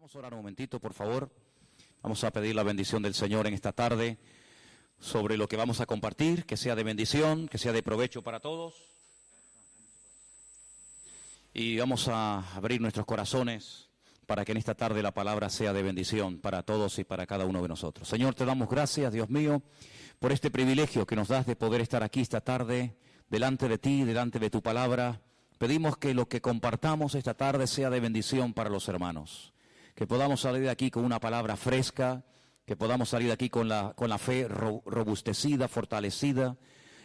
Vamos a orar un momentito, por favor. Vamos a pedir la bendición del Señor en esta tarde sobre lo que vamos a compartir, que sea de bendición, que sea de provecho para todos. Y vamos a abrir nuestros corazones para que en esta tarde la palabra sea de bendición para todos y para cada uno de nosotros. Señor, te damos gracias, Dios mío, por este privilegio que nos das de poder estar aquí esta tarde, delante de ti, delante de tu palabra. Pedimos que lo que compartamos esta tarde sea de bendición para los hermanos. Que podamos salir de aquí con una palabra fresca, que podamos salir de aquí con la fe robustecida, fortalecida,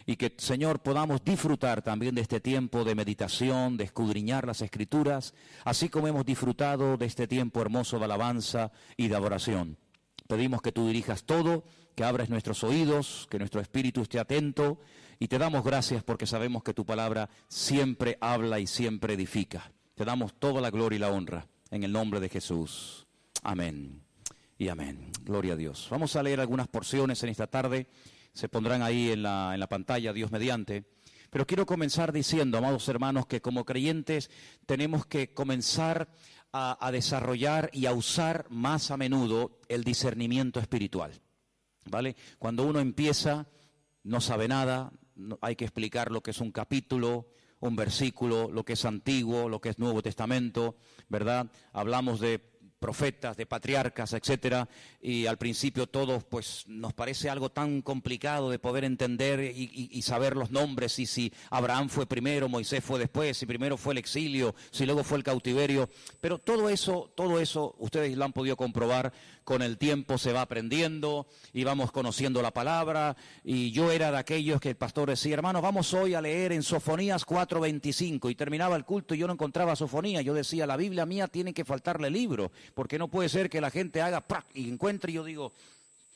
y que, Señor, podamos disfrutar también de este tiempo de meditación, de escudriñar las Escrituras, así como hemos disfrutado de este tiempo hermoso de alabanza y de adoración. Pedimos que tú dirijas todo, que abras nuestros oídos, que nuestro espíritu esté atento, y te damos gracias porque sabemos que tu palabra siempre habla y siempre edifica. Te damos toda la gloria y la honra. En el nombre de Jesús. Amén y amén. Gloria a Dios. Vamos a leer algunas porciones en esta tarde. Se pondrán ahí en la pantalla, Dios mediante. Pero quiero comenzar diciendo, amados hermanos, que como creyentes tenemos que comenzar a desarrollar y a usar más a menudo el discernimiento espiritual. ¿Vale? Cuando uno empieza, no sabe nada, hay que explicar lo que es un capítulo, un versículo, lo que es Antiguo, lo que es Nuevo Testamento, ¿verdad? Hablamos de profetas, de patriarcas, etcétera, y al principio todos, pues, nos parece algo tan complicado de poder entender y saber los nombres, y si Abraham fue primero, Moisés fue después, si primero fue el exilio, si luego fue el cautiverio, pero todo eso, ustedes lo han podido comprobar, con el tiempo se va aprendiendo y vamos conociendo la palabra, y yo era de aquellos que el pastor decía, hermanos, vamos hoy a leer en Sofonías 4:25, y terminaba el culto y yo no encontraba Sofonías, yo decía, la Biblia mía tiene que faltarle libro, porque no puede ser que la gente haga ¡prac! Y encuentre, y yo digo,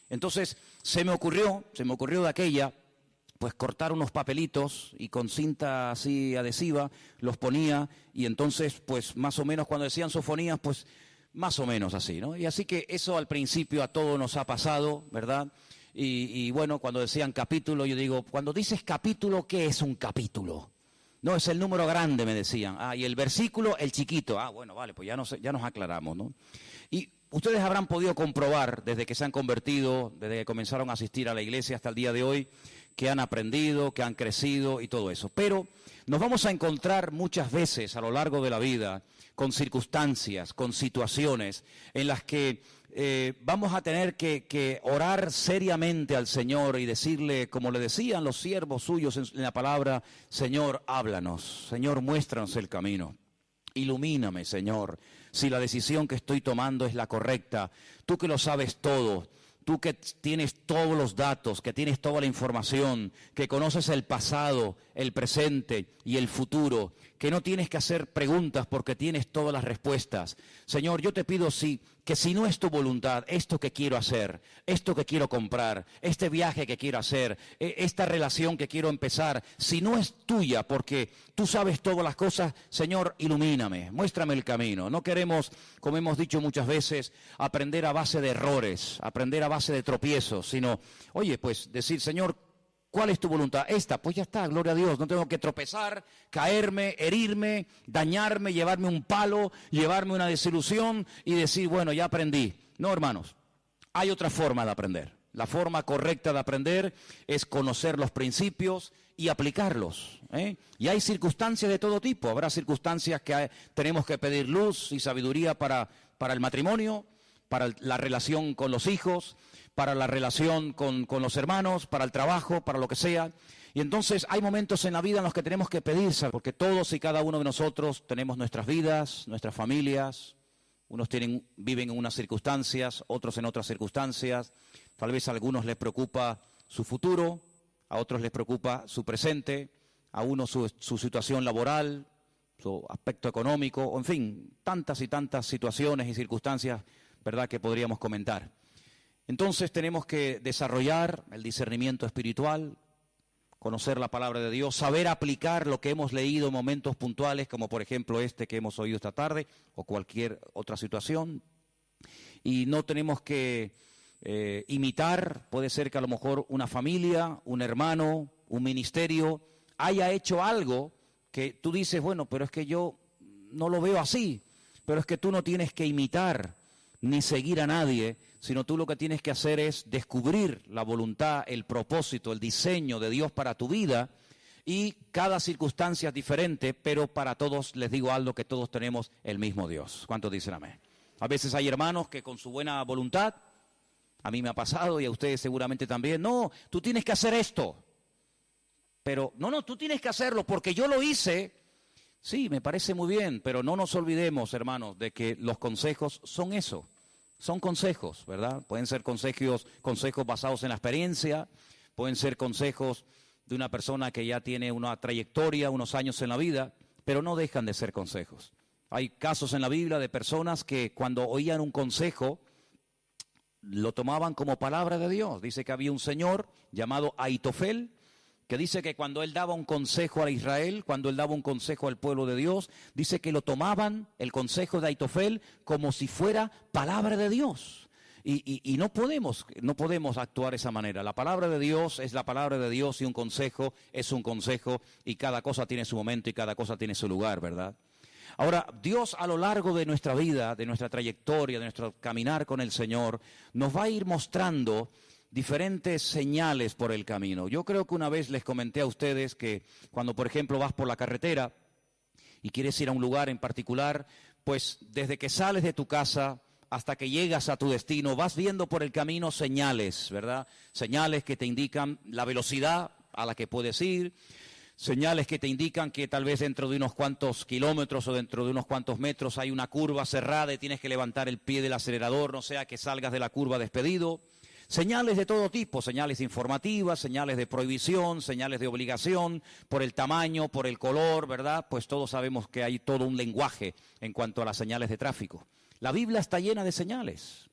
entonces se me ocurrió de aquella, pues cortar unos papelitos y con cinta así adhesiva los ponía, y entonces pues más o menos cuando decían Sofonías, pues más o menos así, ¿no? Y así que eso al principio a todos nos ha pasado, ¿verdad? Y bueno, cuando decían capítulo, yo digo, cuando dices capítulo, ¿qué es un capítulo? No, es el número grande, me decían. Ah, y el versículo, el chiquito. Ah, bueno, vale, pues ya nos aclaramos, ¿no? Y ustedes habrán podido comprobar, desde que se han convertido, desde que comenzaron a asistir a la iglesia hasta el día de hoy, que han aprendido, que han crecido y todo eso. Pero nos vamos a encontrar muchas veces a lo largo de la vida con circunstancias, con situaciones en las que vamos a tener que orar seriamente al Señor y decirle, como le decían los siervos suyos en la palabra, Señor, háblanos, Señor, muéstranos el camino. Ilumíname, Señor, si la decisión que estoy tomando es la correcta. Tú que lo sabes todo, tú que tienes todos los datos, que tienes toda la información, que conoces el pasado, el presente y el futuro, que no tienes que hacer preguntas porque tienes todas las respuestas. Señor, yo te pido que si no es tu voluntad, esto que quiero hacer, esto que quiero comprar, este viaje que quiero hacer, esta relación que quiero empezar, si no es tuya, porque tú sabes todas las cosas, Señor, ilumíname, muéstrame el camino. No queremos, como hemos dicho muchas veces, aprender a base de errores, aprender a base de tropiezos, sino, oye, pues decir, Señor, ¿cuál es tu voluntad? Esta, pues ya está, gloria a Dios, no tengo que tropezar, caerme, herirme, dañarme, llevarme un palo, llevarme una desilusión y decir, bueno, ya aprendí. No, hermanos, hay otra forma de aprender. La forma correcta de aprender es conocer los principios y aplicarlos, ¿eh? Y hay circunstancias de todo tipo. Habrá circunstancias que tenemos que pedir luz y sabiduría para el matrimonio, para la relación con los hijos, para la relación con los hermanos, para el trabajo, para lo que sea. Y entonces hay momentos en la vida en los que tenemos que pedir, porque todos y cada uno de nosotros tenemos nuestras vidas, nuestras familias. Unos viven en unas circunstancias, otros en otras circunstancias. Tal vez a algunos les preocupa su futuro, a otros les preocupa su presente, a unos su situación laboral, su aspecto económico, o en fin, tantas y tantas situaciones y circunstancias, ¿verdad?, que podríamos comentar. Entonces tenemos que desarrollar el discernimiento espiritual, conocer la palabra de Dios, saber aplicar lo que hemos leído en momentos puntuales, como por ejemplo este que hemos oído esta tarde, o cualquier otra situación. Y no tenemos que imitar, puede ser que a lo mejor una familia, un hermano, un ministerio, haya hecho algo que tú dices, bueno, pero es que yo no lo veo así, pero es que tú no tienes que imitar ni seguir a nadie, sino tú lo que tienes que hacer es descubrir la voluntad, el propósito, el diseño de Dios para tu vida, y cada circunstancia es diferente, pero para todos les digo algo, que todos tenemos el mismo Dios. ¿Cuántos dicen amén? A veces hay hermanos que con su buena voluntad, a mí me ha pasado y a ustedes seguramente también, no, tú tienes que hacer esto, pero no, tú tienes que hacerlo porque yo lo hice. Sí, me parece muy bien, pero no nos olvidemos, hermanos, de que los consejos son eso, son consejos, ¿verdad? Pueden ser consejos basados en la experiencia, pueden ser consejos de una persona que ya tiene una trayectoria, unos años en la vida, pero no dejan de ser consejos. Hay casos en la Biblia de personas que cuando oían un consejo, lo tomaban como palabra de Dios. Dice que había un señor llamado Aitofel, que dice que cuando él daba un consejo a Israel, cuando él daba un consejo al pueblo de Dios, dice que lo tomaban, el consejo de Aitofel, como si fuera palabra de Dios. Y no podemos actuar de esa manera. La palabra de Dios es la palabra de Dios y un consejo es un consejo, y cada cosa tiene su momento y cada cosa tiene su lugar, ¿verdad? Ahora, Dios a lo largo de nuestra vida, de nuestra trayectoria, de nuestro caminar con el Señor, nos va a ir mostrando diferentes señales por el camino. Yo creo que una vez les comenté a ustedes que cuando, por ejemplo, vas por la carretera y quieres ir a un lugar en particular, pues desde que sales de tu casa hasta que llegas a tu destino, vas viendo por el camino señales, ¿verdad? Señales que te indican la velocidad a la que puedes ir, señales que te indican que tal vez dentro de unos cuantos kilómetros o dentro de unos cuantos metros hay una curva cerrada y tienes que levantar el pie del acelerador, no sea que salgas de la curva despedido. Señales de todo tipo, señales informativas, señales de prohibición, señales de obligación, por el tamaño, por el color, ¿verdad? Pues todos sabemos que hay todo un lenguaje en cuanto a las señales de tráfico. La Biblia está llena de señales.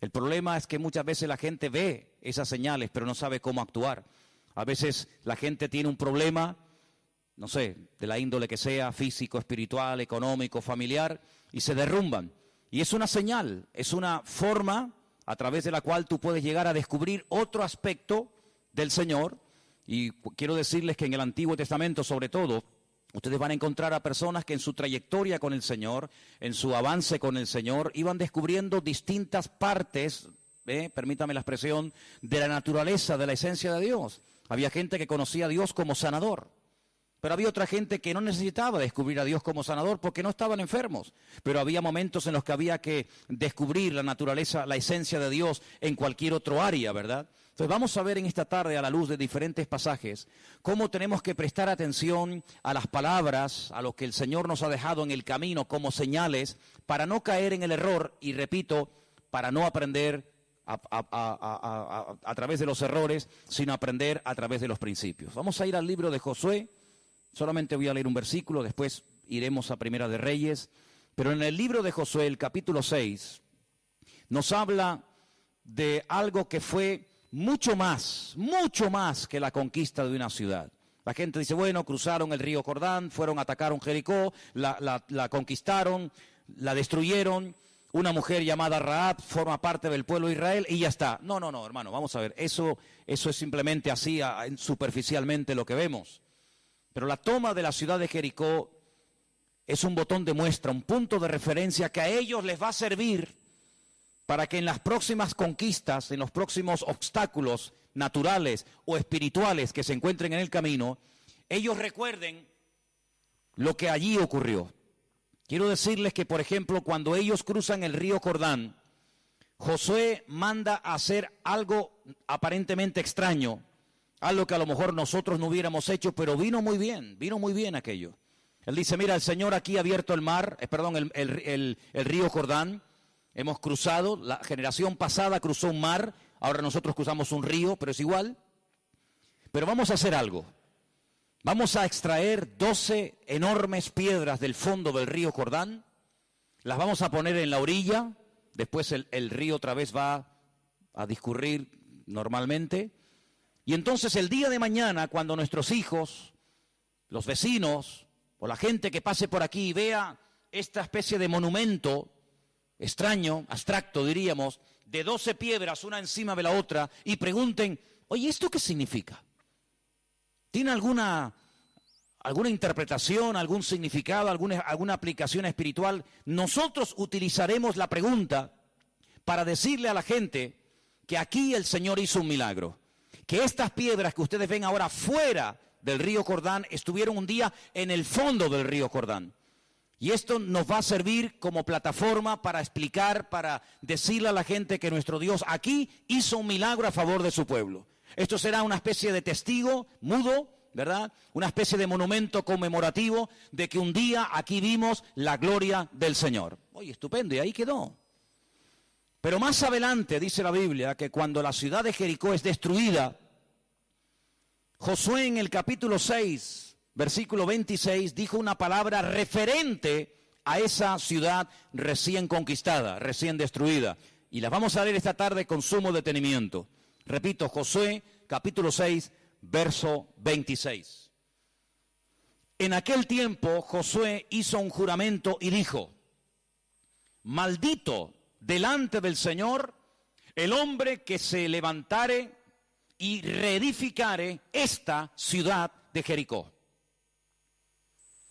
El problema es que muchas veces la gente ve esas señales, pero no sabe cómo actuar. A veces la gente tiene un problema, no sé, de la índole que sea, físico, espiritual, económico, familiar, y se derrumban. Y es una señal, es una forma a través de la cual tú puedes llegar a descubrir otro aspecto del Señor. Y quiero decirles que en el Antiguo Testamento, sobre todo, ustedes van a encontrar a personas que en su trayectoria con el Señor, en su avance con el Señor, iban descubriendo distintas partes, permítame la expresión, de la naturaleza, de la esencia de Dios. Había gente que conocía a Dios como sanador, pero había otra gente que no necesitaba descubrir a Dios como sanador porque no estaban enfermos. Pero había momentos en los que había que descubrir la naturaleza, la esencia de Dios en cualquier otro área, ¿verdad? Entonces vamos a ver en esta tarde, a la luz de diferentes pasajes, cómo tenemos que prestar atención a las palabras, a lo que el Señor nos ha dejado en el camino como señales, para no caer en el error, y repito, para no aprender a través de los errores, sino aprender a través de los principios. Vamos a ir al libro de Josué. Solamente voy a leer un versículo, después iremos a Primera de Reyes. Pero en el libro de Josué, el capítulo 6, nos habla de algo que fue mucho más que la conquista de una ciudad. La gente dice, bueno, cruzaron el río Jordán, atacaron Jericó, la conquistaron, la destruyeron. Una mujer llamada Rahab forma parte del pueblo de Israel y ya está. No, hermano, vamos a ver, eso es simplemente así, superficialmente lo que vemos. Pero la toma de la ciudad de Jericó es un botón de muestra, un punto de referencia que a ellos les va a servir para que en las próximas conquistas, en los próximos obstáculos naturales o espirituales que se encuentren en el camino, ellos recuerden lo que allí ocurrió. Quiero decirles que, por ejemplo, cuando ellos cruzan el río Jordán, Josué manda a hacer algo aparentemente extraño, algo que a lo mejor nosotros no hubiéramos hecho, pero vino muy bien aquello. Él dice, mira, el Señor aquí ha abierto el río Jordán, hemos cruzado, la generación pasada cruzó un mar, ahora nosotros cruzamos un río, pero es igual. Pero vamos a hacer algo, vamos a extraer 12 enormes piedras del fondo del río Jordán, las vamos a poner en la orilla, después el río otra vez va a discurrir normalmente. Y entonces el día de mañana, cuando nuestros hijos, los vecinos o la gente que pase por aquí vea esta especie de monumento extraño, abstracto diríamos, de 12 piedras una encima de la otra y pregunten, oye, ¿esto qué significa? ¿Tiene alguna interpretación, algún significado, alguna aplicación espiritual? Nosotros utilizaremos la pregunta para decirle a la gente que aquí el Señor hizo un milagro. Que estas piedras que ustedes ven ahora fuera del río Jordán estuvieron un día en el fondo del río Jordán. Y esto nos va a servir como plataforma para explicar, para decirle a la gente que nuestro Dios aquí hizo un milagro a favor de su pueblo. Esto será una especie de testigo mudo, ¿verdad? Una especie de monumento conmemorativo de que un día aquí vimos la gloria del Señor. Oye, estupendo, y ahí quedó. Pero más adelante dice la Biblia que cuando la ciudad de Jericó es destruida, Josué en el capítulo 6, versículo 26, dijo una palabra referente a esa ciudad recién conquistada, recién destruida. Y las vamos a leer esta tarde con sumo detenimiento. Repito, Josué capítulo 6, verso 26. En aquel tiempo Josué hizo un juramento y dijo: maldito delante del Señor el hombre que se levantare y reedificare esta ciudad de Jericó.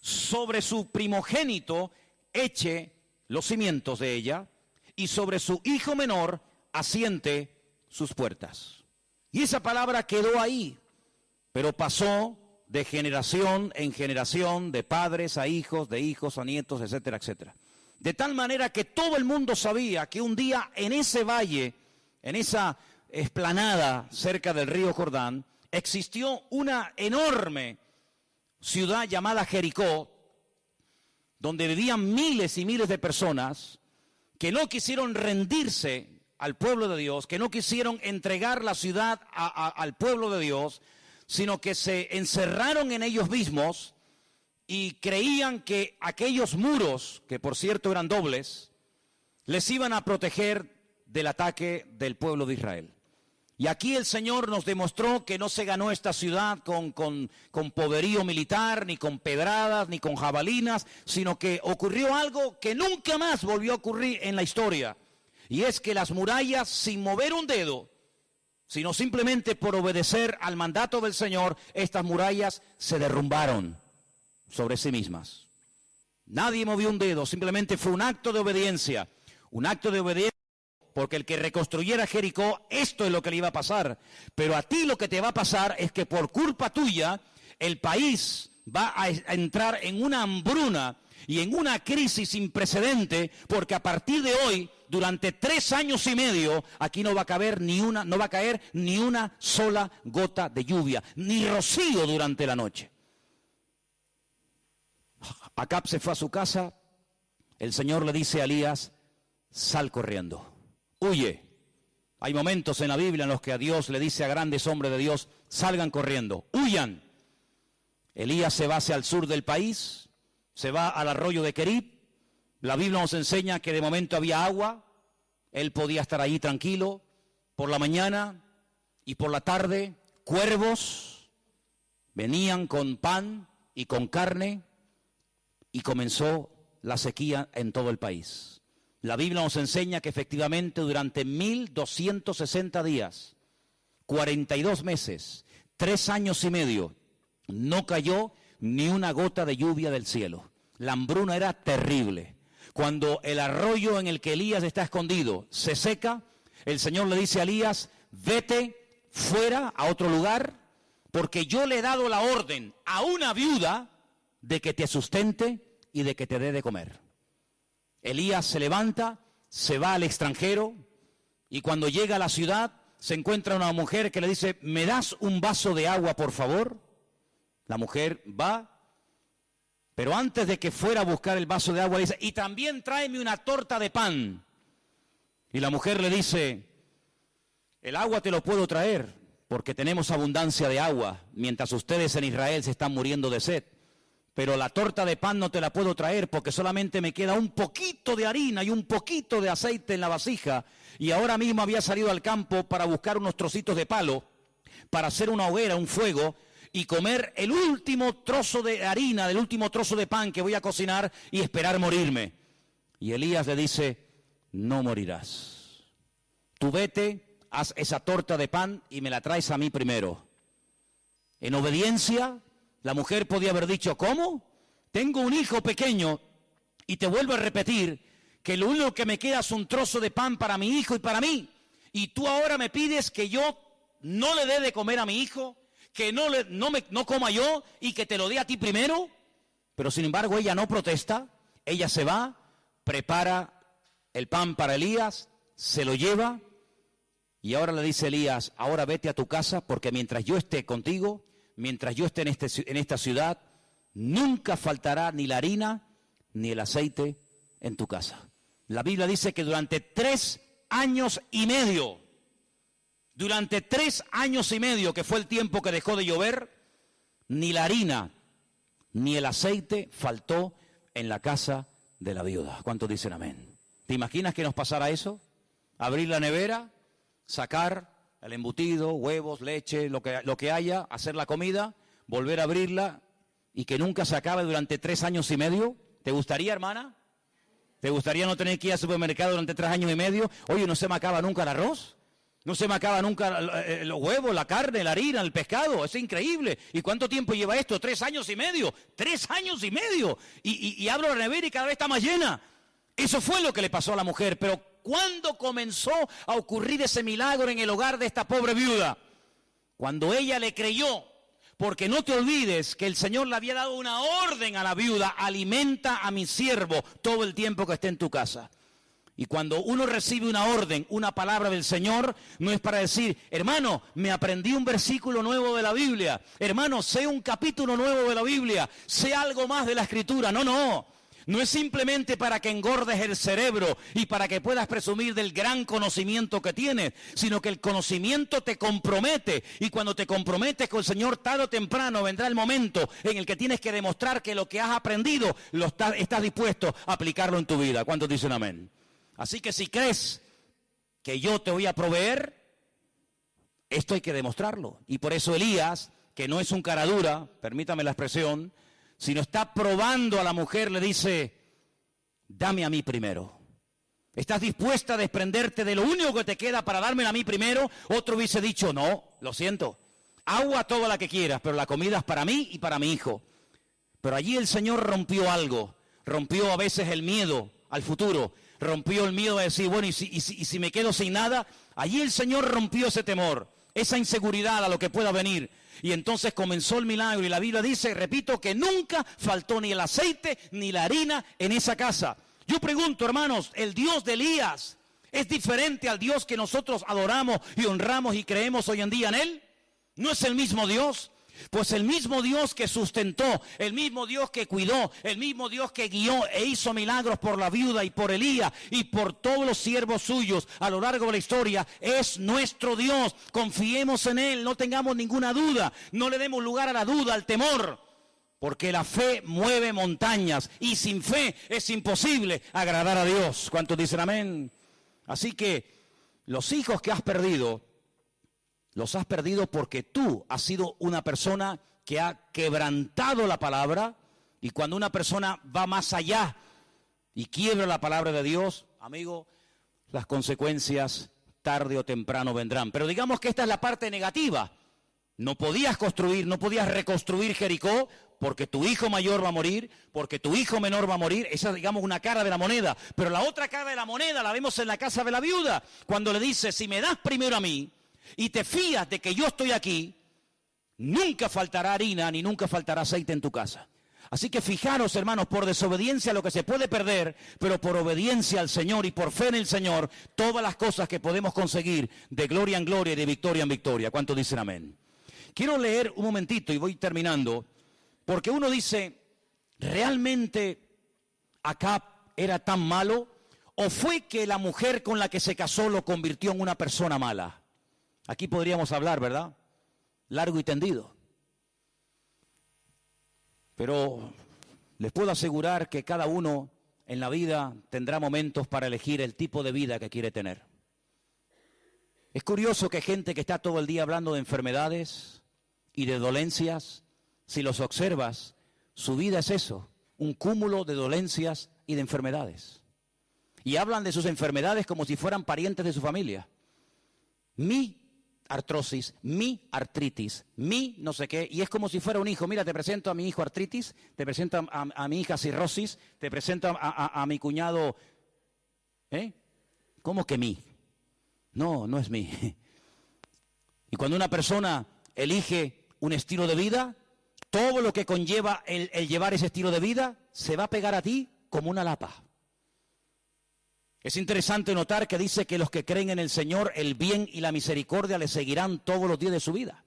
Sobre su primogénito eche los cimientos de ella, y sobre su hijo menor asiente sus puertas. Y esa palabra quedó ahí, pero pasó de generación en generación, de padres a hijos, de hijos a nietos, etcétera, etcétera. De tal manera que todo el mundo sabía que un día en ese valle, en esa explanada cerca del río Jordán, existió una enorme ciudad llamada Jericó, donde vivían miles y miles de personas que no quisieron rendirse al pueblo de Dios, que no quisieron entregar la ciudad al pueblo de Dios, sino que se encerraron en ellos mismos y creían que aquellos muros, que por cierto eran dobles, les iban a proteger del ataque del pueblo de Israel. Y aquí el Señor nos demostró que no se ganó esta ciudad con poderío militar, ni con pedradas, ni con jabalinas, sino que ocurrió algo que nunca más volvió a ocurrir en la historia. Y es que las murallas, sin mover un dedo, sino simplemente por obedecer al mandato del Señor, estas murallas se derrumbaron sobre sí mismas. Nadie movió un dedo, simplemente fue un acto de obediencia. Un acto de obediencia porque el que reconstruyera Jericó, esto es lo que le iba a pasar. Pero a ti lo que te va a pasar es que por culpa tuya, el país va a entrar en una hambruna y en una crisis sin precedente, porque a partir de hoy, durante 3 años y medio, aquí no va a caer ni una sola gota de lluvia, ni rocío durante la noche. Acab se fue a su casa, el Señor le dice a Elías: sal corriendo, huye. Hay momentos en la Biblia en los que a Dios le dice a grandes hombres de Dios: salgan corriendo, huyan. Elías se va hacia el sur del país, se va al arroyo de Querib. La Biblia nos enseña que de momento había agua, él podía estar ahí tranquilo. Por la mañana y por la tarde, cuervos venían con pan y con carne, y comenzó la sequía en todo el país. La Biblia nos enseña que efectivamente durante 1260 días, 42 meses, 3 años y medio, no cayó ni una gota de lluvia del cielo. La hambruna era terrible. Cuando el arroyo en el que Elías está escondido se seca, el Señor le dice a Elías: vete fuera a otro lugar, porque yo le he dado la orden a una viuda de que te sustente y de que te dé de comer. Elías se levanta, se va al extranjero, y cuando llega a la ciudad se encuentra una mujer que le dice: ¿me das un vaso de agua, por favor? La mujer va, pero antes de que fuera a buscar el vaso de agua, le dice: y también tráeme una torta de pan. Y la mujer le dice: el agua te lo puedo traer, porque tenemos abundancia de agua, mientras ustedes en Israel se están muriendo de sed. Pero la torta de pan no te la puedo traer porque solamente me queda un poquito de harina y un poquito de aceite en la vasija. Y ahora mismo había salido al campo para buscar unos trocitos de palo, para hacer una hoguera, un fuego, y comer el último trozo de harina, el último trozo de pan que voy a cocinar y esperar morirme. Y Elías le dice: no morirás. Tú vete, haz esa torta de pan y me la traes a mí primero. En obediencia, la mujer podía haber dicho: ¿cómo? Tengo un hijo pequeño, y te vuelvo a repetir que lo único que me queda es un trozo de pan para mi hijo y para mí. Y tú ahora me pides que yo no le dé de comer a mi hijo, que no coma yo y que te lo dé a ti primero. Pero sin embargo ella no protesta, ella se va, prepara el pan para Elías, se lo lleva y ahora le dice Elías, ahora vete a tu casa porque mientras yo esté contigo, mientras yo esté en esta ciudad, nunca faltará ni la harina ni el aceite en tu casa. La Biblia dice que durante 3 años y medio, que fue el tiempo que dejó de llover, ni la harina ni el aceite faltó en la casa de la viuda. ¿Cuántos dicen amén? ¿Te imaginas que nos pasara eso? Abrir la nevera, sacar el embutido, huevos, leche, lo que haya, hacer la comida, volver a abrirla y que nunca se acabe durante 3 años y medio. ¿Te gustaría, hermana? ¿Te gustaría no tener que ir al supermercado durante 3 años y medio? Oye, no se me acaba nunca el arroz, no se me acaba nunca los huevos, la carne, la harina, el pescado. Es increíble. ¿Y cuánto tiempo lleva esto? 3 años y medio. 3 años y medio. Y abro la nevera y cada vez está más llena. Eso fue lo que le pasó a la mujer. Pero ¿cuándo comenzó a ocurrir ese milagro en el hogar de esta pobre viuda? Cuando ella le creyó. Porque no te olvides que el Señor le había dado una orden a la viuda: alimenta a mi siervo todo el tiempo que esté en tu casa. Y cuando uno recibe una orden, una palabra del Señor, no es para decir, hermano, me aprendí un versículo nuevo de la Biblia, hermano, sé un capítulo nuevo de la Biblia, sé algo más de la Escritura. No. No es simplemente para que engordes el cerebro y para que puedas presumir del gran conocimiento que tienes, sino que el conocimiento te compromete, y cuando te comprometes con el Señor, tarde o temprano vendrá el momento en el que tienes que demostrar que lo que has aprendido estás dispuesto a aplicarlo en tu vida. ¿Cuántos dicen amén? Así que si crees que yo te voy a proveer, esto hay que demostrarlo. Y por eso Elías, que no es un cara dura, permítame la expresión, sino está probando a la mujer, le dice, dame a mí primero. ¿Estás dispuesta a desprenderte de lo único que te queda para dármela a mí primero? Otro hubiese dicho, no, lo siento, agua toda la que quieras, pero la comida es para mí y para mi hijo. Pero allí el Señor rompió algo, rompió a veces el miedo al futuro, rompió el miedo de decir, bueno, y si me quedo sin nada. Allí el Señor rompió ese temor, esa inseguridad a lo que pueda venir. Y entonces comenzó el milagro, y la Biblia dice, repito, que nunca faltó ni el aceite ni la harina en esa casa. Yo pregunto, hermanos, ¿el Dios de Elías es diferente al Dios que nosotros adoramos y honramos y creemos hoy en día en Él? ¿No es el mismo Dios? Pues el mismo Dios que sustentó, el mismo Dios que cuidó, el mismo Dios que guió e hizo milagros por la viuda y por Elías y por todos los siervos suyos a lo largo de la historia, es nuestro Dios. Confiemos en Él, no tengamos ninguna duda, no le demos lugar a la duda, al temor, porque la fe mueve montañas y sin fe es imposible agradar a Dios. ¿Cuántos dicen amén? Así que los hijos que has perdido, los has perdido porque tú has sido una persona que ha quebrantado la palabra. Y cuando una persona va más allá y quiebra la palabra de Dios, amigo, las consecuencias tarde o temprano vendrán. Pero digamos que esta es la parte negativa. No podías construir, no podías reconstruir Jericó porque tu hijo mayor va a morir, porque tu hijo menor va a morir. Esa es, digamos, una cara de la moneda. Pero la otra cara de la moneda la vemos en la casa de la viuda, cuando le dice, si me das primero a mí y te fías de que yo estoy aquí, nunca faltará harina ni nunca faltará aceite en tu casa. Así que fijaros, hermanos, por desobediencia a lo que se puede perder, pero por obediencia al Señor y por fe en el Señor, todas las cosas que podemos conseguir de gloria en gloria y de victoria en victoria. ¿Cuántos dicen amén? Quiero leer un momentito y voy terminando, porque uno dice, ¿realmente Acab era tan malo? ¿O fue que la mujer con la que se casó lo convirtió en una persona mala? Aquí podríamos hablar, ¿verdad? Largo y tendido. Pero les puedo asegurar que cada uno en la vida tendrá momentos para elegir el tipo de vida que quiere tener. Es curioso que gente que está todo el día hablando de enfermedades y de dolencias, si los observas, su vida es eso, un cúmulo de dolencias y de enfermedades. Y hablan de sus enfermedades como si fueran parientes de su familia. Mi artrosis, mi artritis, mi no sé qué, y es como si fuera un hijo. Mira, te presento a mi hijo artritis, te presento a mi hija cirrosis, te presento a mi cuñado ¿Cómo que mí? No, no es mí. Y cuando una persona elige un estilo de vida, todo lo que conlleva el llevar ese estilo de vida se va a pegar a ti como una lapa. Es interesante notar que dice que los que creen en el Señor, el bien y la misericordia les seguirán todos los días de su vida.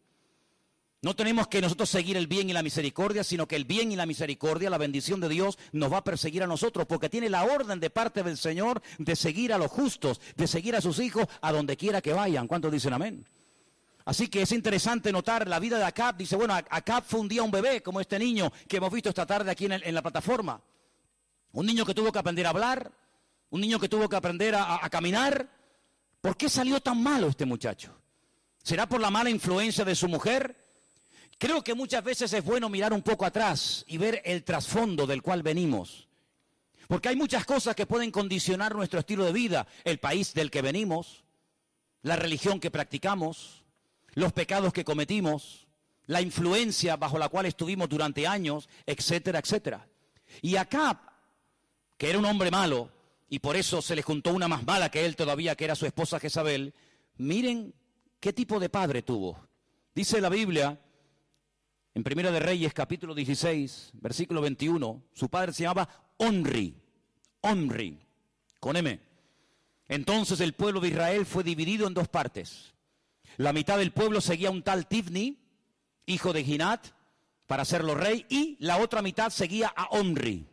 No tenemos que nosotros seguir el bien y la misericordia, sino que el bien y la misericordia, la bendición de Dios, nos va a perseguir a nosotros, porque tiene la orden de parte del Señor de seguir a los justos, de seguir a sus hijos a donde quiera que vayan. ¿Cuántos dicen amén? Así que es interesante notar la vida de Acab. Dice, bueno, Acab fue un día un bebé, como este niño que hemos visto esta tarde aquí en la plataforma. Un niño que tuvo que aprender a hablar, un niño que tuvo que aprender a caminar. ¿Por qué salió tan malo este muchacho? ¿Será por la mala influencia de su mujer? Creo que muchas veces es bueno mirar un poco atrás y ver el trasfondo del cual venimos. Porque hay muchas cosas que pueden condicionar nuestro estilo de vida. El país del que venimos, la religión que practicamos, los pecados que cometimos, la influencia bajo la cual estuvimos durante años, etcétera, etcétera. Y Acab, que era un hombre malo, y por eso se le juntó una más mala que él todavía, que era su esposa Jezabel, miren qué tipo de padre tuvo. Dice la Biblia, en Primera de Reyes, capítulo 16, versículo 21, su padre se llamaba Omri, con M. Entonces el pueblo de Israel fue dividido en dos partes. La mitad del pueblo seguía a un tal Tibni, hijo de Ginat, para hacerlo rey, y la otra mitad seguía a Omri.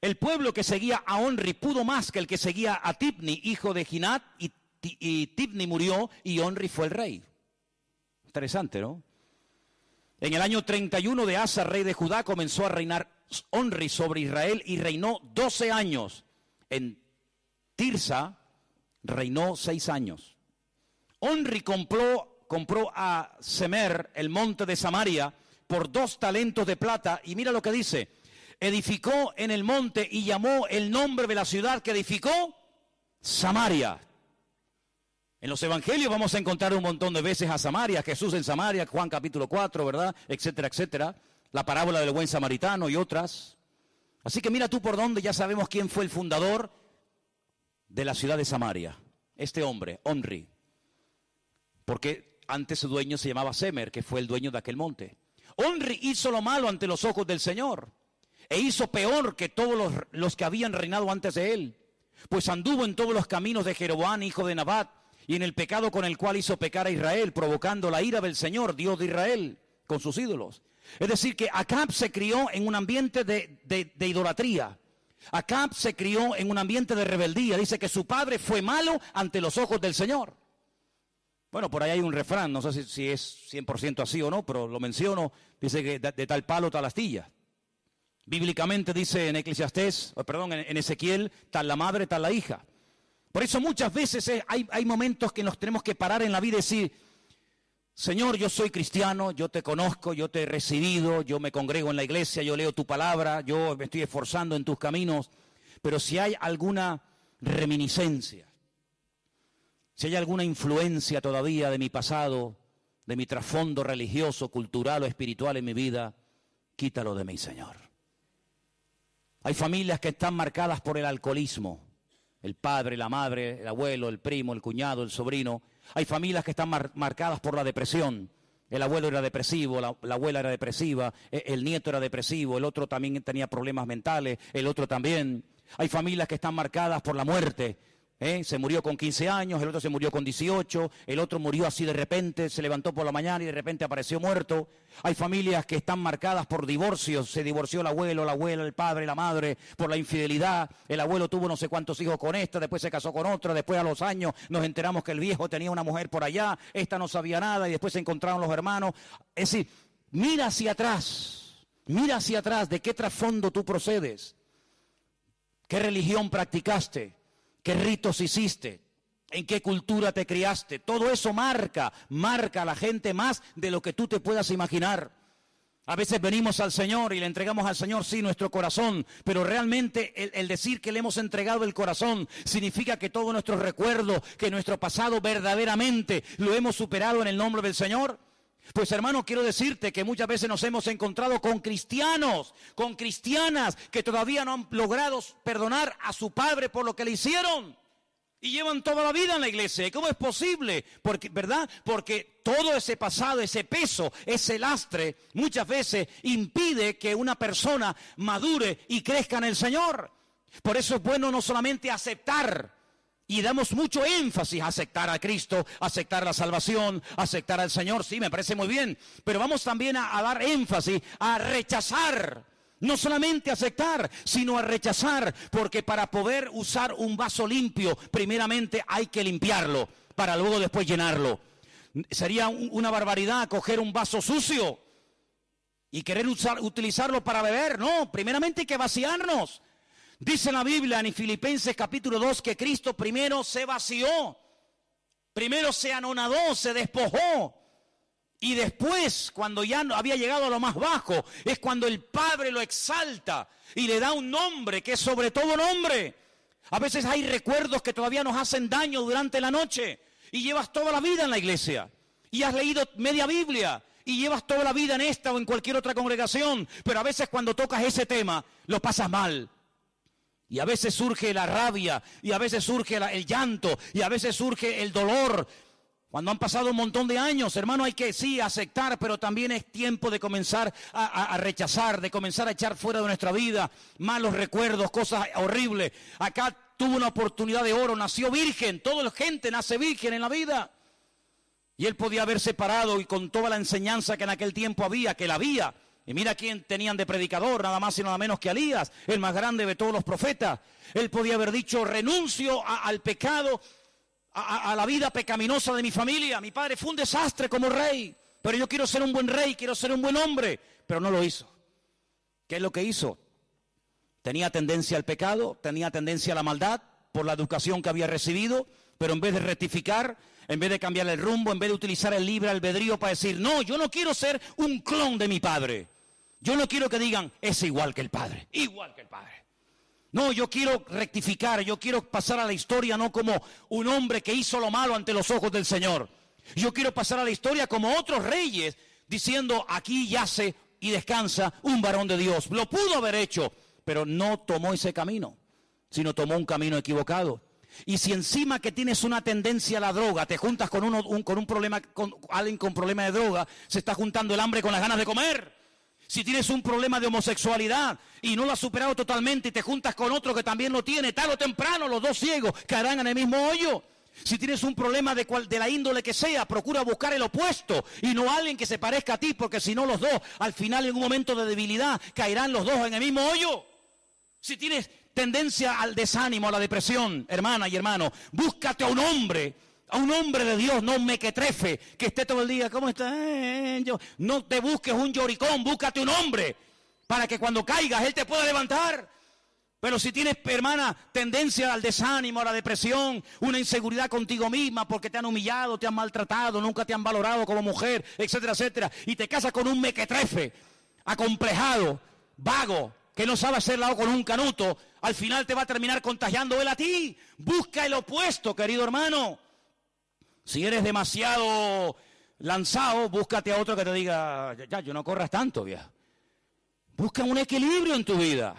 El pueblo que seguía a Omri pudo más que el que seguía a Tibni, hijo de Ginat, y Tibni murió y Omri fue el rey. Interesante, ¿no? En el año 31 de Asa, rey de Judá, comenzó a reinar Omri sobre Israel y reinó 12 años. En Tirsa reinó 6 años. Omri compró a Semer, el monte de Samaria, por 2 talentos de plata. Y mira lo que dice: edificó en el monte y llamó el nombre de la ciudad que edificó Samaria. En los evangelios vamos a encontrar un montón de veces a Samaria, Jesús en Samaria, Juan capítulo 4, ¿verdad? Etcétera, etcétera. La parábola del buen samaritano y otras. Así que mira tú por dónde ya sabemos quién fue el fundador de la ciudad de Samaria. Este hombre, Omri. Porque antes su dueño se llamaba Semer, que fue el dueño de aquel monte. Omri hizo lo malo ante los ojos del Señor. E hizo peor que todos los que habían reinado antes de él. Pues anduvo en todos los caminos de Jeroboam, hijo de Nabat, y en el pecado con el cual hizo pecar a Israel, provocando la ira del Señor, Dios de Israel, con sus ídolos. Es decir, que Acab se crió en un ambiente de idolatría. Acab se crió en un ambiente de rebeldía. Dice que su padre fue malo ante los ojos del Señor. Bueno, por ahí hay un refrán, no sé si es 100% así o no, pero lo menciono. Dice que de tal palo, tal astilla. Bíblicamente dice en en Ezequiel, tal la madre, tal la hija. Por eso muchas veces hay momentos que nos tenemos que parar en la vida y decir: Señor, yo soy cristiano, yo te conozco, yo te he recibido, yo me congrego en la iglesia, yo leo tu palabra, yo me estoy esforzando en tus caminos, pero si hay alguna reminiscencia, si hay alguna influencia todavía de mi pasado, de mi trasfondo religioso, cultural o espiritual en mi vida, quítalo de mí, Señor. Hay familias que están marcadas por el alcoholismo. El padre, la madre, el abuelo, el primo, el cuñado, el sobrino. Hay familias que están marcadas por la depresión. El abuelo era depresivo, la abuela era depresiva, el nieto era depresivo, el otro también tenía problemas mentales, el otro también. Hay familias que están marcadas por la muerte. Se murió con 15 años, el otro se murió con 18, el otro murió así de repente, se levantó por la mañana y de repente apareció muerto. Hay familias que están marcadas por divorcios, se divorció el abuelo, la abuela, el padre, la madre, por la infidelidad. El abuelo tuvo no sé cuántos hijos con esta, después se casó con otra, después a los años nos enteramos que el viejo tenía una mujer por allá, esta no sabía nada y después se encontraron los hermanos. Es decir, mira hacia atrás de qué trasfondo tú procedes, qué religión practicaste. ¿Qué ritos hiciste? ¿En qué cultura te criaste? Todo eso marca a la gente más de lo que tú te puedas imaginar. A veces venimos al Señor y le entregamos al Señor, sí, nuestro corazón, pero realmente el decir que le hemos entregado el corazón significa que todos nuestros recuerdos, que nuestro pasado verdaderamente lo hemos superado en el nombre del Señor. Pues hermano, quiero decirte que muchas veces nos hemos encontrado con cristianos, con cristianas que todavía no han logrado perdonar a su padre por lo que le hicieron. Y llevan toda la vida en la iglesia. ¿Y cómo es posible? Porque, ¿verdad? Porque todo ese pasado, ese peso, ese lastre, muchas veces impide que una persona madure y crezca en el Señor. Por eso es bueno no solamente aceptar, y damos mucho énfasis a aceptar a Cristo, aceptar la salvación, aceptar al Señor. Sí, me parece muy bien. Pero vamos también a dar énfasis a rechazar. No solamente aceptar, sino a rechazar, porque para poder usar un vaso limpio, primeramente hay que limpiarlo, para luego después llenarlo. Sería una barbaridad coger un vaso sucio y querer utilizarlo para beber. No, primeramente hay que vaciarnos. Dice la Biblia en Filipenses capítulo 2 que Cristo primero se vació, primero se anonadó, se despojó. Y después, cuando ya había llegado a lo más bajo, es cuando el Padre lo exalta y le da un nombre que es sobre todo nombre. A veces hay recuerdos que todavía nos hacen daño durante la noche y llevas toda la vida en la iglesia y has leído media Biblia y llevas toda la vida en esta o en cualquier otra congregación, pero a veces cuando tocas ese tema lo pasas mal. Y a veces surge la rabia, y a veces surge el llanto, y a veces surge el dolor. Cuando han pasado un montón de años, hermano, hay que sí aceptar, pero también es tiempo de comenzar a rechazar, de comenzar a echar fuera de nuestra vida malos recuerdos, cosas horribles. Acá tuvo una oportunidad de oro, nació virgen, toda la gente nace virgen en la vida. Y él podía haber separado y con toda la enseñanza que en aquel tiempo había, que la había. Y mira quién tenían de predicador, nada más y nada menos que Elías, el más grande de todos los profetas. Él podía haber dicho, renuncio al pecado, a la vida pecaminosa de mi familia. Mi padre fue un desastre como rey, pero yo quiero ser un buen rey, quiero ser un buen hombre. Pero no lo hizo. ¿Qué es lo que hizo? Tenía tendencia al pecado, tenía tendencia a la maldad por la educación que había recibido, pero en vez de rectificar, en vez de cambiar el rumbo, en vez de utilizar el libre albedrío para decir, no, yo no quiero ser un clon de mi padre. Yo no quiero que digan, es igual que el padre, igual que el padre. No, yo quiero rectificar, yo quiero pasar a la historia no como un hombre que hizo lo malo ante los ojos del Señor. Yo quiero pasar a la historia como otros reyes, diciendo, aquí yace y descansa un varón de Dios. Lo pudo haber hecho, pero no tomó ese camino, sino tomó un camino equivocado. Y si encima que tienes una tendencia a la droga, te juntas con un problema, con alguien con problema de droga, se está juntando el hambre con las ganas de comer. Si tienes un problema de homosexualidad y no lo has superado totalmente y te juntas con otro que también lo tiene, tarde o temprano los dos ciegos caerán en el mismo hoyo. Si tienes un problema de la índole que sea, procura buscar el opuesto y no alguien que se parezca a ti, porque si no los dos, al final en un momento de debilidad, caerán los dos en el mismo hoyo. Si tienes tendencia al desánimo, a la depresión, hermana y hermano, búscate a un hombre de Dios, no un mequetrefe, que esté todo el día, ¿cómo está? No te busques un lloricón, búscate un hombre, para que cuando caigas, él te pueda levantar. Pero si tienes, hermana, tendencia al desánimo, a la depresión, una inseguridad contigo misma, porque te han humillado, te han maltratado, nunca te han valorado como mujer, etcétera, etcétera, y te casas con un mequetrefe, acomplejado, vago, que no sabe hacer lado con un canuto, al final te va a terminar contagiando él a ti. Busca el opuesto, querido hermano. Si eres demasiado lanzado, búscate a otro que te diga, ya, yo no corras tanto, vieja. Busca un equilibrio en tu vida.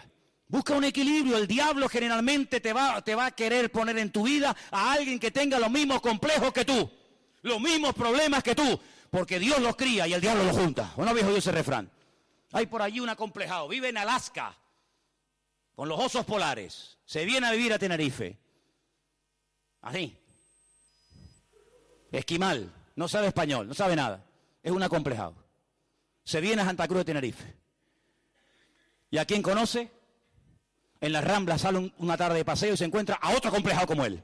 Busca un equilibrio. El diablo generalmente te va a querer poner en tu vida a alguien que tenga los mismos complejos que tú, los mismos problemas que tú, porque Dios los cría y el diablo los junta. ¿O no habéis oído ese refrán? Hay por allí un acomplejado, vive en Alaska, con los osos polares, se viene a vivir a Tenerife. Así. Esquimal, no sabe español, no sabe nada, es un acomplejado. Se viene a Santa Cruz de Tenerife. ¿Y a quién conoce? En las Ramblas sale una tarde de paseo y se encuentra a otro acomplejado como él.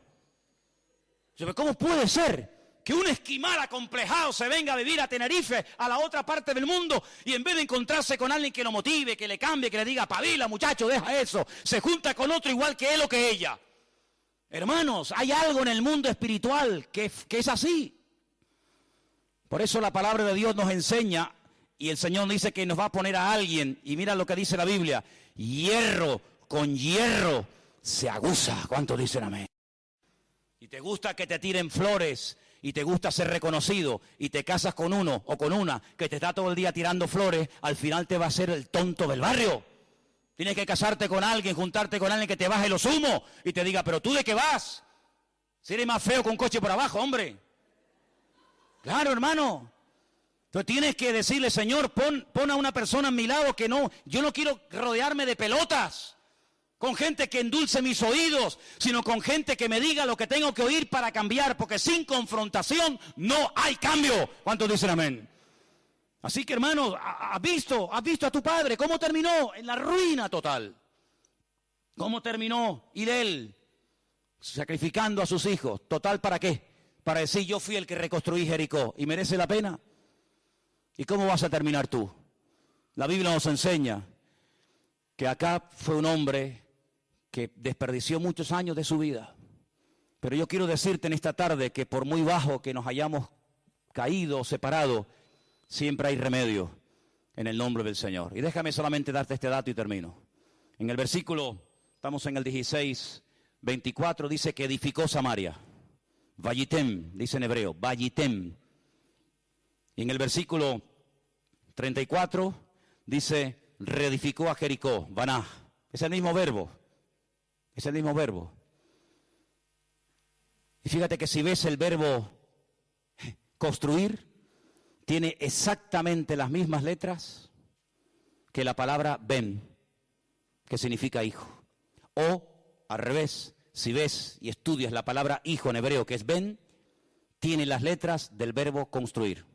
¿Cómo puede ser que un esquimal acomplejado se venga a vivir a Tenerife, a la otra parte del mundo, y en vez de encontrarse con alguien que lo motive, que le cambie, que le diga, pabila muchacho, deja eso, se junta con otro igual que él o que ella? Hermanos, hay algo en el mundo espiritual que es así. Por eso la palabra de Dios nos enseña, y el Señor dice que nos va a poner a alguien, y mira lo que dice la Biblia, hierro con hierro se aguza. ¿Cuántos dicen amén? Y te gusta que te tiren flores y te gusta ser reconocido y te casas con uno o con una que te está todo el día tirando flores, al final te va a ser el tonto del barrio. Tienes que casarte con alguien, juntarte con alguien que te baje los humos y te diga, pero ¿tú de qué vas? Si eres más feo que un coche por abajo, hombre. Claro, hermano. Entonces tienes que decirle, Señor, pon a una persona a mi lado que no, yo no quiero rodearme de pelotas, con gente que endulce mis oídos, sino con gente que me diga lo que tengo que oír para cambiar, porque sin confrontación no hay cambio. ¿Cuántos dicen amén? Así que, hermano, has visto a tu padre, ¿cómo terminó? En la ruina total. ¿Cómo terminó Hilel? Sacrificando a sus hijos. ¿Total para qué? Para decir, yo fui el que reconstruí Jericó. ¿Y merece la pena? ¿Y cómo vas a terminar tú? La Biblia nos enseña que Acab fue un hombre que desperdició muchos años de su vida. Pero yo quiero decirte en esta tarde que por muy bajo que nos hayamos caído o separado, siempre hay remedio en el nombre del Señor. Y déjame solamente darte este dato y termino. En el versículo, estamos en el 16, 24, dice que edificó Samaria. Vayitem, dice en hebreo, Vayitem. Y en el versículo 34 dice, reedificó a Jericó, Baná. Es el mismo verbo. Es el mismo verbo. Y fíjate que si ves el verbo construir, tiene exactamente las mismas letras que la palabra ben, que significa hijo. O, al revés, si ves y estudias la palabra hijo en hebreo, que es ben, tiene las letras del verbo construir.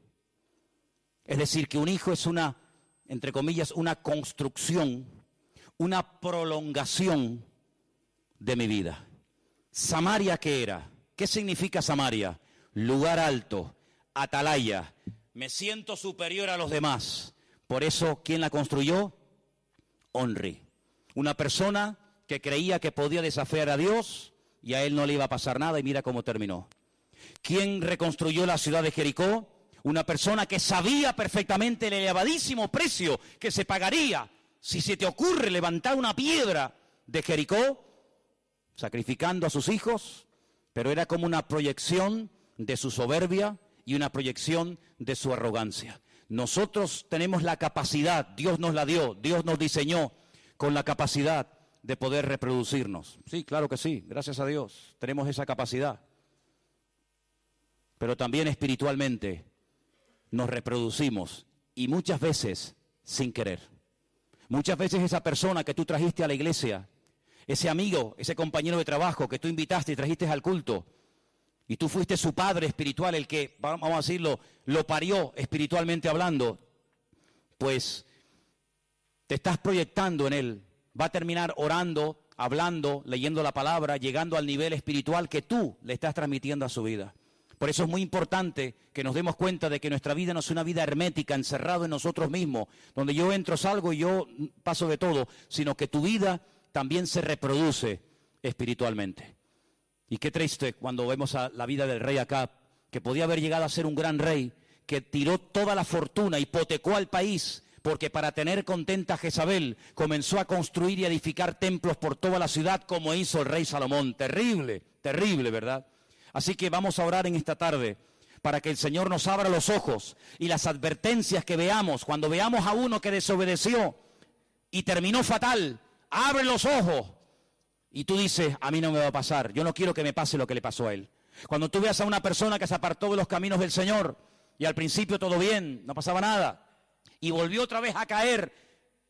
Es decir, que un hijo es una, entre comillas, una construcción, una prolongación de mi vida. ¿Samaria qué era? ¿Qué significa Samaria? Lugar alto, atalaya. Me siento superior a los demás. Por eso, ¿quién la construyó? Onri. Una persona que creía que podía desafiar a Dios y a él no le iba a pasar nada y mira cómo terminó. ¿Quién reconstruyó la ciudad de Jericó? Una persona que sabía perfectamente el elevadísimo precio que se pagaría si se te ocurre levantar una piedra de Jericó, sacrificando a sus hijos, pero era como una proyección de su soberbia y una proyección de su arrogancia. Nosotros tenemos la capacidad, Dios nos la dio, Dios nos diseñó con la capacidad de poder reproducirnos. Sí, claro que sí, gracias a Dios, tenemos esa capacidad. Pero también espiritualmente nos reproducimos y muchas veces sin querer. Muchas veces esa persona que tú trajiste a la iglesia, ese amigo, ese compañero de trabajo que tú invitaste y trajiste al culto, y tú fuiste su padre espiritual, el que, vamos a decirlo, lo parió espiritualmente hablando, pues te estás proyectando en él. Va a terminar orando, hablando, leyendo la palabra, llegando al nivel espiritual que tú le estás transmitiendo a su vida. Por eso es muy importante que nos demos cuenta de que nuestra vida no es una vida hermética, encerrado en nosotros mismos, donde yo entro, salgo y yo paso de todo, sino que tu vida también se reproduce espiritualmente. Y qué triste cuando vemos a la vida del rey Acab, que podía haber llegado a ser un gran rey, que tiró toda la fortuna, hipotecó al país, porque para tener contenta a Jezabel comenzó a construir y edificar templos por toda la ciudad como hizo el rey Salomón. Terrible, terrible, ¿verdad? Así que vamos a orar en esta tarde para que el Señor nos abra los ojos y las advertencias que veamos, cuando veamos a uno que desobedeció y terminó fatal, abre los ojos. Y tú dices, a mí no me va a pasar, yo no quiero que me pase lo que le pasó a él. Cuando tú veas a una persona que se apartó de los caminos del Señor y al principio todo bien, no pasaba nada, y volvió otra vez a caer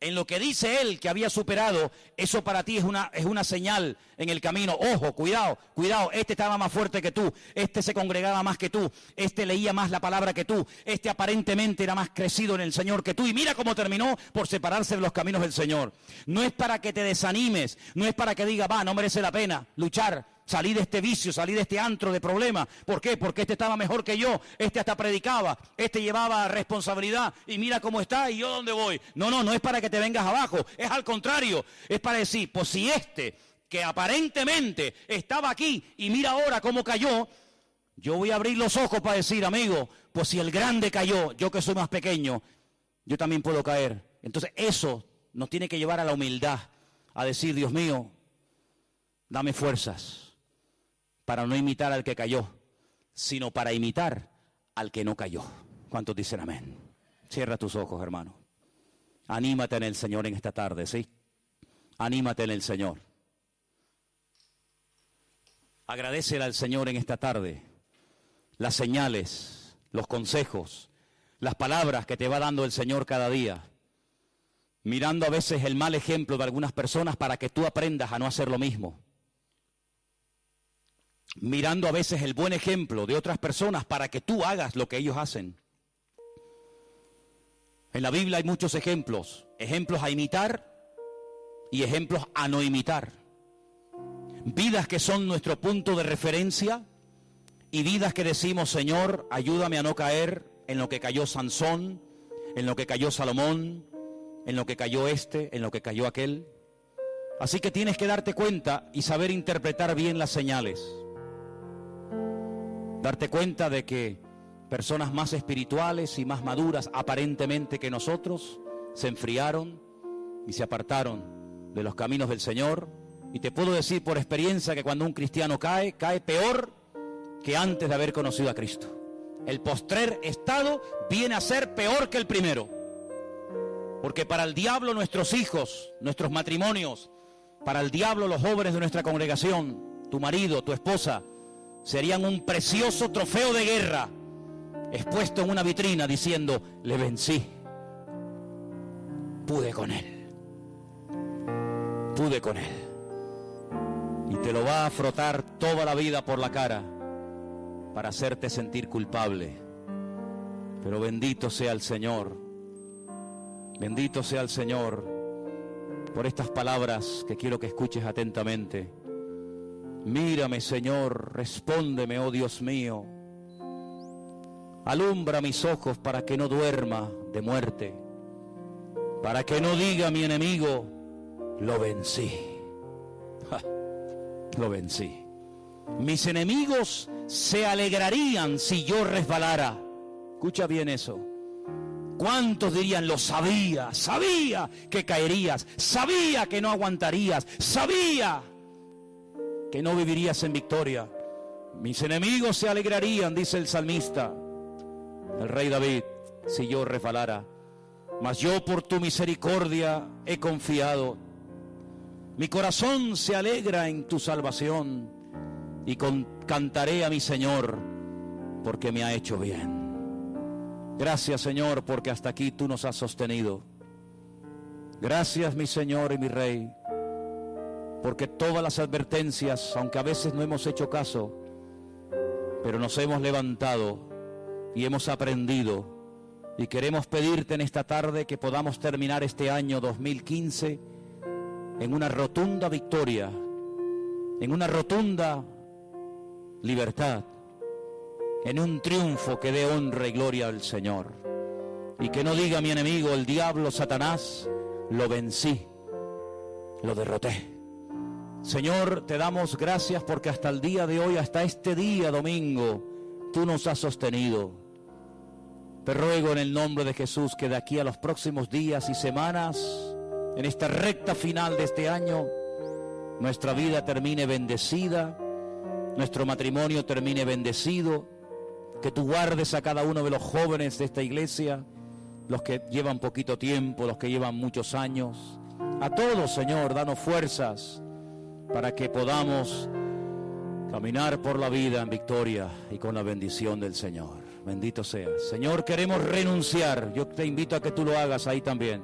en lo que dice él que había superado, eso para ti es una señal en el camino. Ojo, cuidado, cuidado, este estaba más fuerte que tú, este se congregaba más que tú, este leía más la palabra que tú, este aparentemente era más crecido en el Señor que tú, y mira cómo terminó por separarse de los caminos del Señor. No es para que te desanimes, no es para que digas, no merece la pena luchar, salí de este vicio, salí de este antro de problemas. ¿Por qué? Porque este estaba mejor que yo, este hasta predicaba, este llevaba responsabilidad y mira cómo está y yo dónde voy. No es para que te vengas abajo, es al contrario, es para decir, pues si este que aparentemente estaba aquí y mira ahora cómo cayó, yo voy a abrir los ojos para decir, amigo, pues si el grande cayó, yo que soy más pequeño, yo también puedo caer. Entonces eso nos tiene que llevar a la humildad, a decir, Dios mío, dame fuerzas para no imitar al que cayó. sino para imitar al que no cayó. ¿Cuántos dicen amén? Cierra tus ojos, hermano. Anímate en el Señor en esta tarde, ¿sí? Anímate en el Señor. Agradécele al Señor en esta tarde las señales, los consejos, las palabras que te va dando el Señor cada día. Mirando a veces el mal ejemplo de algunas personas para que tú aprendas a no hacer lo mismo. Mirando a veces el buen ejemplo de otras personas para que tú hagas lo que ellos hacen. En la Biblia hay muchos ejemplos, ejemplos a imitar y ejemplos a no imitar. Vidas que son nuestro punto de referencia y vidas que decimos, Señor, ayúdame a no caer en lo que cayó Sansón, en lo que cayó Salomón, en lo que cayó en lo que cayó aquel. Así que tienes que darte cuenta y saber interpretar bien las señales. Darte cuenta de que personas más espirituales y más maduras aparentemente que nosotros se enfriaron y se apartaron de los caminos del Señor. Y te puedo decir por experiencia que cuando un cristiano cae, cae peor que antes de haber conocido a Cristo. El postrer estado viene a ser peor que el primero. Porque para el diablo nuestros hijos, nuestros matrimonios, para el diablo los jóvenes de nuestra congregación, tu marido, tu esposa, serían un precioso trofeo de guerra expuesto en una vitrina diciendo, le vencí, pude con él, pude con él. Y te lo va a frotar toda la vida por la cara para hacerte sentir culpable. Pero bendito sea el Señor, bendito sea el Señor por estas palabras que quiero que escuches atentamente. Mírame, Señor, respóndeme, oh Dios mío. Alumbra mis ojos para que no duerma de muerte, para que no diga mi enemigo, lo vencí. Ja, lo vencí. Mis enemigos se alegrarían si yo resbalara. Escucha bien eso. ¿Cuántos dirían, lo sabía, sabía que caerías, sabía que no aguantarías, sabía que no vivirías en victoria? Mis enemigos se alegrarían, dice el salmista, el rey David, si yo resbalara. Mas yo por tu misericordia he confiado. Mi corazón se alegra en tu salvación y cantaré a mi Señor porque me ha hecho bien. Gracias, Señor, porque hasta aquí tú nos has sostenido. Gracias, mi Señor y mi Rey, porque todas las advertencias, aunque a veces no hemos hecho caso, pero nos hemos levantado y hemos aprendido. Y queremos pedirte en esta tarde que podamos terminar este año 2015 en una rotunda victoria, en una rotunda libertad, en un triunfo que dé honra y gloria al Señor. Y que no diga mi enemigo, el diablo, Satanás, lo vencí, lo derroté. Señor, te damos gracias porque hasta el día de hoy, hasta este día domingo, tú nos has sostenido. Te ruego en el nombre de Jesús que de aquí a los próximos días y semanas, en esta recta final de este año, nuestra vida termine bendecida, nuestro matrimonio termine bendecido, que tú guardes a cada uno de los jóvenes de esta iglesia, los que llevan poquito tiempo, los que llevan muchos años. A todos, Señor, danos fuerzas para que podamos caminar por la vida en victoria y con la bendición del Señor. Bendito seas. Señor, queremos renunciar. Yo te invito a que tú lo hagas ahí también.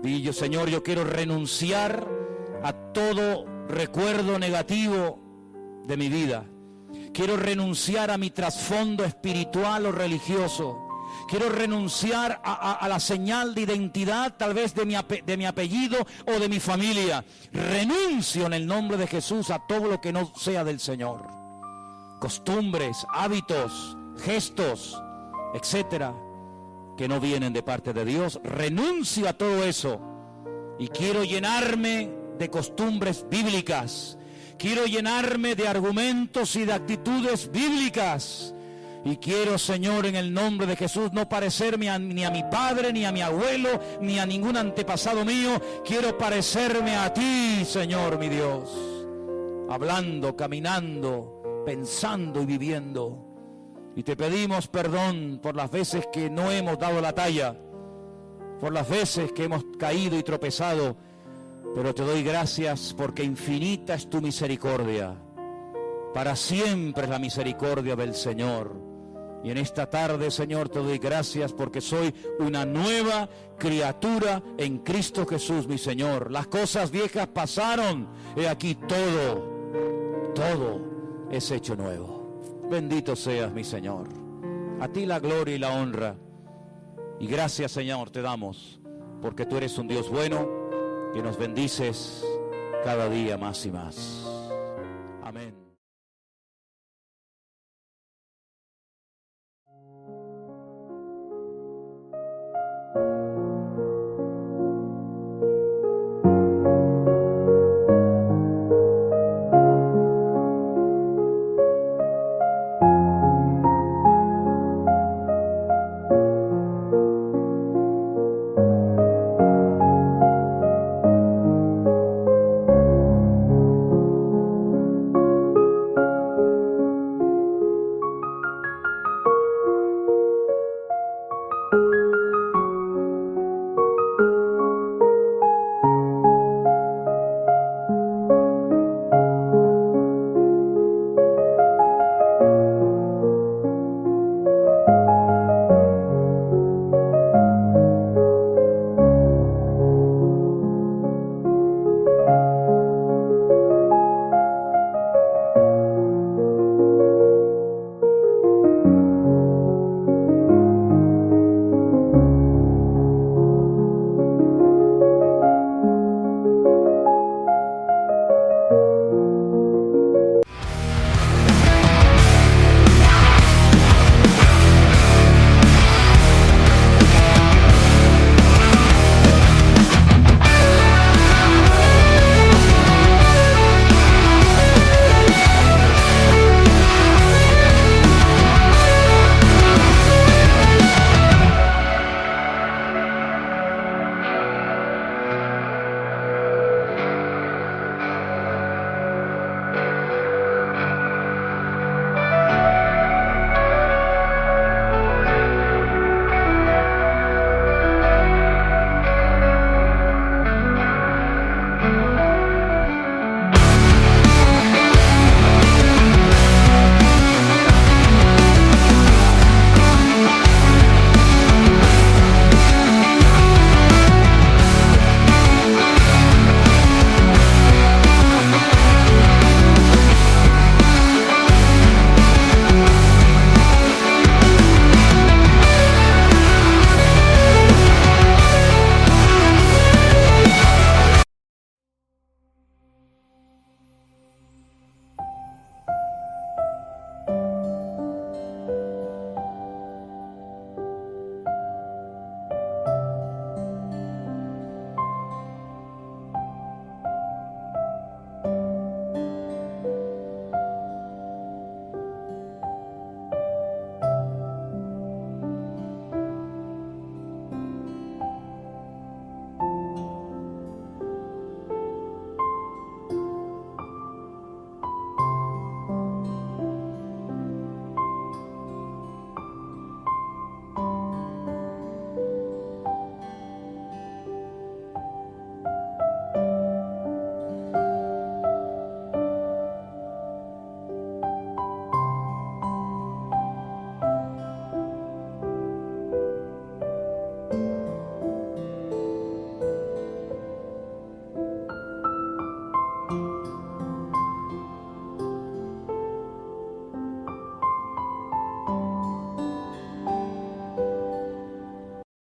Y yo, Señor, yo quiero renunciar a todo recuerdo negativo de mi vida. Quiero renunciar a mi trasfondo espiritual o religioso. Quiero renunciar a la señal de identidad, tal vez de mi apellido o de mi familia. Renuncio en el nombre de Jesús a todo lo que no sea del Señor. Costumbres, hábitos, gestos, etcétera, que no vienen de parte de Dios. Renuncio a todo eso y quiero llenarme de costumbres bíblicas. Quiero llenarme de argumentos y de actitudes bíblicas. Y quiero, Señor, en el nombre de Jesús, no parecerme ni a mi padre, ni a mi abuelo, ni a ningún antepasado mío. Quiero parecerme a ti, Señor, mi Dios. Hablando, caminando, pensando y viviendo Y te pedimos perdón por las veces que no hemos dado la talla, por las veces que hemos caído y tropezado, pero te doy gracias porque infinita es tu misericordia. Para siempre es la misericordia del Señor. Y en esta tarde, Señor, te doy gracias porque soy una nueva criatura en Cristo Jesús, mi Señor. Las cosas viejas pasaron, he aquí todo es hecho nuevo. Bendito seas, mi Señor. A ti la gloria y la honra. Y gracias, Señor, te damos, porque tú eres un Dios bueno, que nos bendices cada día más y más.